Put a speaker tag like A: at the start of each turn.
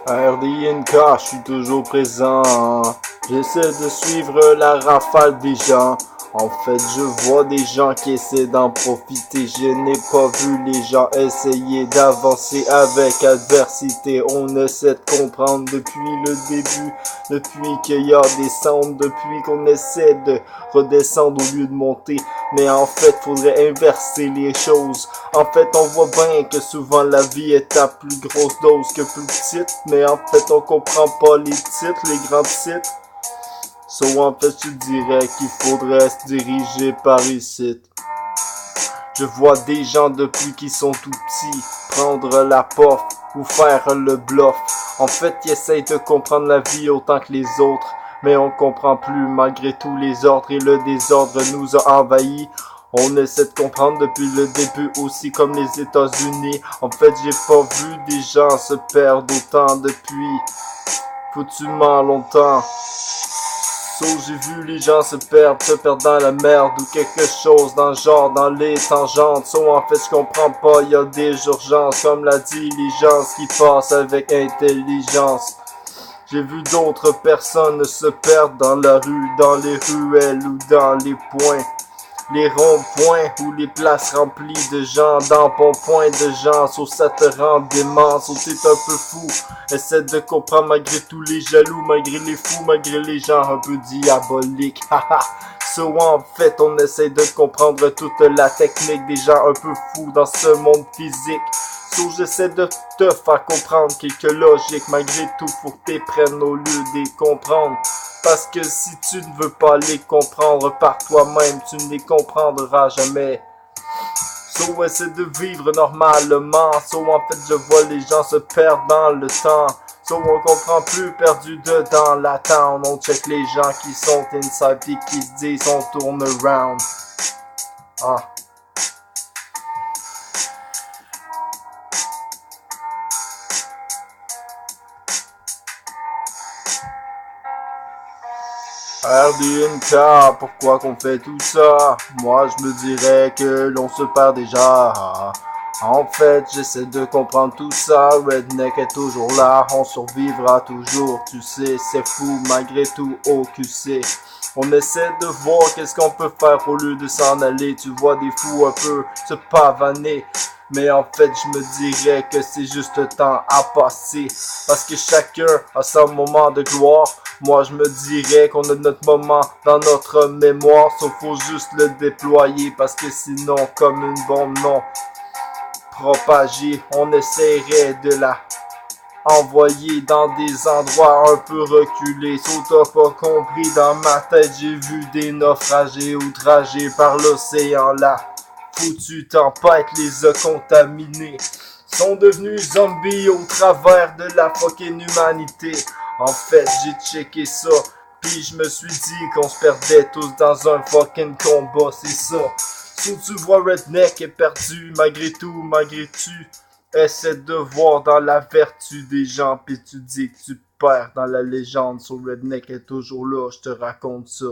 A: RDNK, je suis toujours présent. J'essaie de suivre la rafale des gens. En fait, je vois des gens qui essaient d'en profiter. Je n'ai pas vu les gens essayer d'avancer avec adversité. On essaie de comprendre depuis le début, depuis qu'il y a des centres, depuis qu'on essaie de redescendre au lieu de monter. Mais en fait, faudrait inverser les choses. En fait, on voit bien que souvent la vie est à plus grosse dose que plus petite. Mais en fait, on comprend pas les titres, les grands titres. So en fait, je dirais qu'il faudrait se diriger par ici. Je vois des gens depuis qu'ils sont tout petits prendre la porte ou faire le bluff. En fait, ils essayent de comprendre la vie autant que les autres, mais on comprend plus malgré tous les ordres et le désordre nous a envahis. On essaie de comprendre depuis le début aussi comme les États-Unis. En fait, j'ai pas vu des gens se perdre autant depuis foutument longtemps. So, j'ai vu les gens se perdre dans la merde ou quelque chose dans le genre, dans les tangentes. So, en fait, je comprends pas, y a des urgences, comme la diligence qui passe avec intelligence. J'ai vu d'autres personnes se perdre dans la rue, dans les ruelles ou dans les points. Les ronds-points ou les places remplies de gens, dans bon point de gens, so ça te rend dément, so t'es un peu fou. Essaie de comprendre malgré tous les jaloux, malgré les fous, malgré les gens un peu diaboliques. Haha. So en fait on essaie de comprendre toute la technique des gens un peu fous dans ce monde physique. So j'essaie de te faire comprendre quelques logiques, malgré tout faut que t'es prennes au lieu de les comprendre. Parce que si tu ne veux pas les comprendre par toi-même, tu ne les comprendras jamais. So essaie de vivre normalement. So en fait je vois les gens se perdre dans le temps. So on comprend plus, perdu dedans la town. On check les gens qui sont inside et qui se disent on tourne around. Ah. RDNK, pourquoi qu'on fait tout ça? Moi je me dirais que l'on se perd déjà. En fait, j'essaie de comprendre tout ça. Redneck est toujours là, on survivra toujours. Tu sais, c'est fou malgré tout au QC. On essaie de voir qu'est-ce qu'on peut faire au lieu de s'en aller. Tu vois des fous un peu se pavaner. Mais en fait, je me dirais que c'est juste le temps à passer. Parce que chacun a son moment de gloire. Moi, je me dirais qu'on a notre moment dans notre mémoire. Sauf faut juste le déployer. Parce que sinon, comme une bombe non propagée, on essaierait de la envoyer dans des endroits un peu reculés. Sauf t'as pas compris, dans ma tête, j'ai vu des naufragés outragés par l'océan là. Foutue tempête les a contaminés. Sont devenus zombies au travers de la fucking humanité. En fait, j'ai checké ça, puis je me suis dit qu'on se perdait tous dans un fucking combat, c'est ça. Si tu vois Redneck est perdu, malgré tout, malgré tu essaie de voir dans la vertu des gens, puis tu dis que tu perds dans la légende. So Redneck est toujours là, je te raconte ça.